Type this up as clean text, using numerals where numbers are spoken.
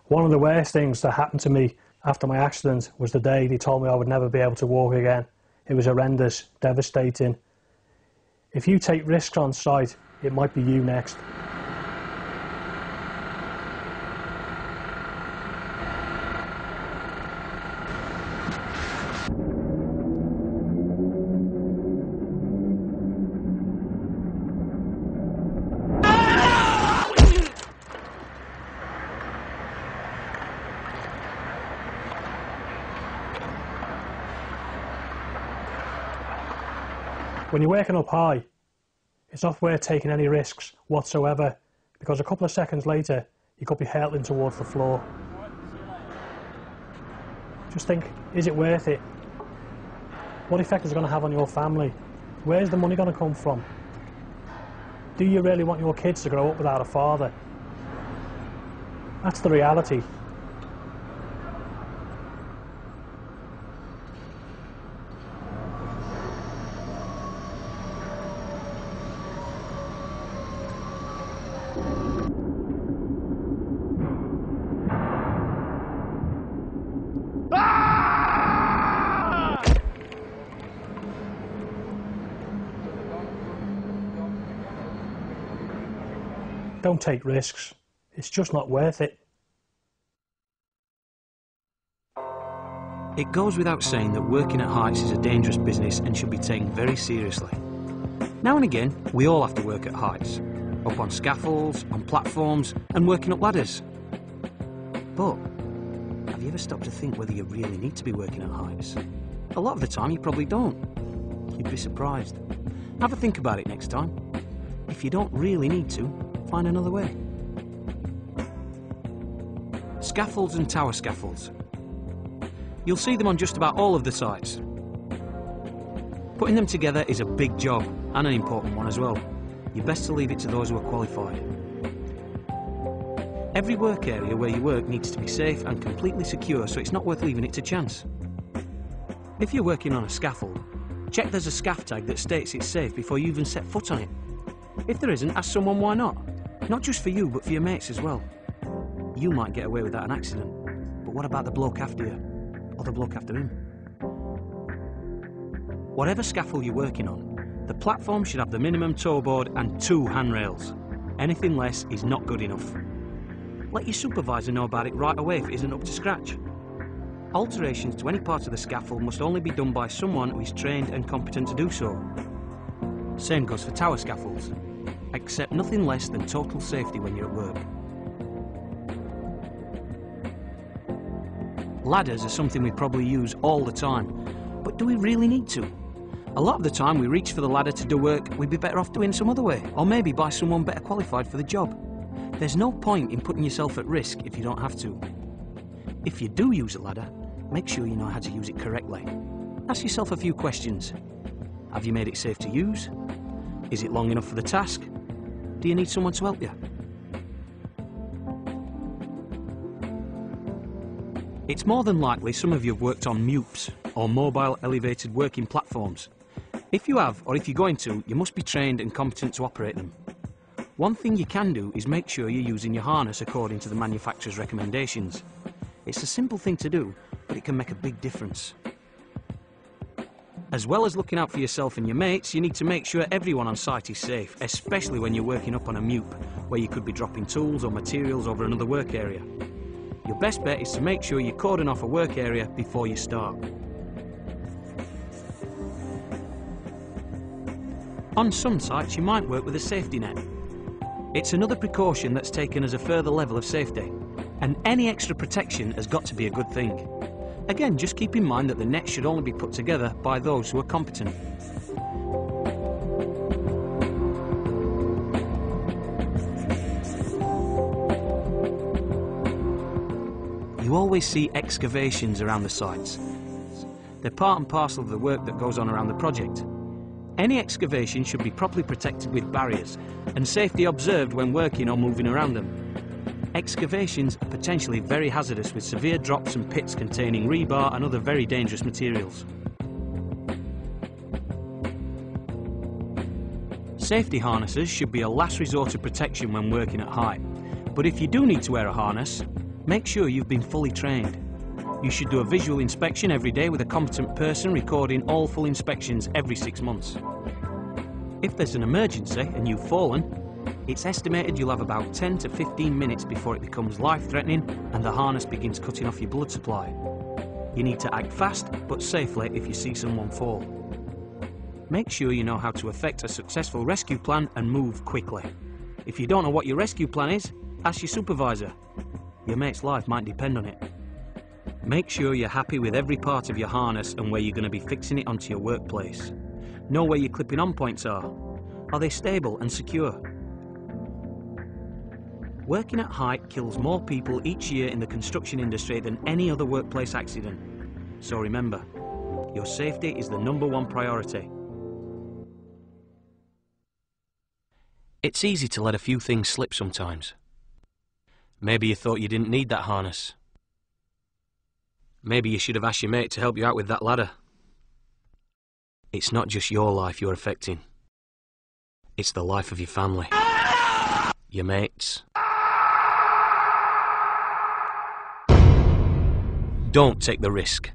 One of the worst things that happened to me after my accident was the day they told me I would never be able to walk again. It was horrendous, devastating. If you take risks on site, it might be you next. When you're working up high, it's not worth taking any risks whatsoever, because a couple of seconds later you could be hurtling towards the floor. Just think, is it worth it? What effect is it going to have on your family? Where's the money going to come from? Do you really want your kids to grow up without a father? That's the reality. Don't take risks. It's just not worth it. It goes without saying that working at heights is a dangerous business and should be taken very seriously. Now and again, we all have to work at heights, up on scaffolds, on platforms, and working up ladders. But have you ever stopped to think whether you really need to be working at heights? A lot of the time you probably don't. You'd be surprised. Have a think about it next time. If you don't really need to, find another way. Scaffolds and tower scaffolds. You'll see them on just about all of the sites. Putting them together is a big job, and an important one as well. You're best to leave it to those who are qualified. Every work area where you work needs to be safe and completely secure, so it's not worth leaving it to chance. If you're working on a scaffold, check there's a scaff tag that states it's safe before you even set foot on it. If there isn't, ask someone why not. Not just for you, but for your mates as well. You might get away without an accident, but what about the bloke after you? Or the bloke after him? Whatever scaffold you're working on, the platform should have the minimum toe board and 2 handrails. Anything less is not good enough. Let your supervisor know about it right away if it isn't up to scratch. Alterations to any part of the scaffold must only be done by someone who is trained and competent to do so. Same goes for tower scaffolds. Accept nothing less than total safety when you're at work. Ladders are something we probably use all the time, but do we really need to? A lot of the time we reach for the ladder to do work we'd be better off doing some other way, or maybe by someone better qualified for the job. There's no point in putting yourself at risk if you don't have to. If you do use a ladder, make sure you know how to use it correctly. Ask yourself a few questions. Have you made it safe to use? Is it long enough for the task? Do you need someone to help you? It's more than likely some of you have worked on MUPs, or mobile elevated working platforms. If you have, or if you're going to, you must be trained and competent to operate them. One thing you can do is make sure you're using your harness according to the manufacturer's recommendations. It's a simple thing to do, but it can make a big difference. As well as looking out for yourself and your mates, you need to make sure everyone on site is safe, especially when you're working up on a MUP, where you could be dropping tools or materials over another work area. Your best bet is to make sure you cordon off a work area before you start. On some sites you might work with a safety net. It's another precaution that's taken as a further level of safety, and any extra protection has got to be a good thing. Again, just keep in mind that the net should only be put together by those who are competent. You always see excavations around the sites. They're part and parcel of the work that goes on around the project. Any excavation should be properly protected with barriers and safety observed when working or moving around them. Excavations are potentially very hazardous, with severe drops and pits containing rebar and other very dangerous materials. Safety harnesses should be a last resort of protection when working at height, but if you do need to wear a harness, Make sure you've been fully trained. You should do a visual inspection every day with a competent person recording all full inspections every 6 months. If there's an emergency and you've fallen, it's estimated you'll have about 10 to 15 minutes before it becomes life-threatening and the harness begins cutting off your blood supply. You need to act fast but safely if you see someone fall. Make sure you know how to effect a successful rescue plan and move quickly. If you don't know what your rescue plan is, ask your supervisor. Your mate's life might depend on it. Make sure you're happy with every part of your harness and where you're going to be fixing it onto your workplace. Know where your clipping on points are. Are they stable and secure? Working at height kills more people each year in the construction industry than any other workplace accident. So remember, your safety is the #1 priority. It's easy to let a few things slip sometimes. Maybe you thought you didn't need that harness. Maybe you should have asked your mate to help you out with that ladder. It's not just your life you're affecting. It's the life of your family, your mates. Don't take the risk.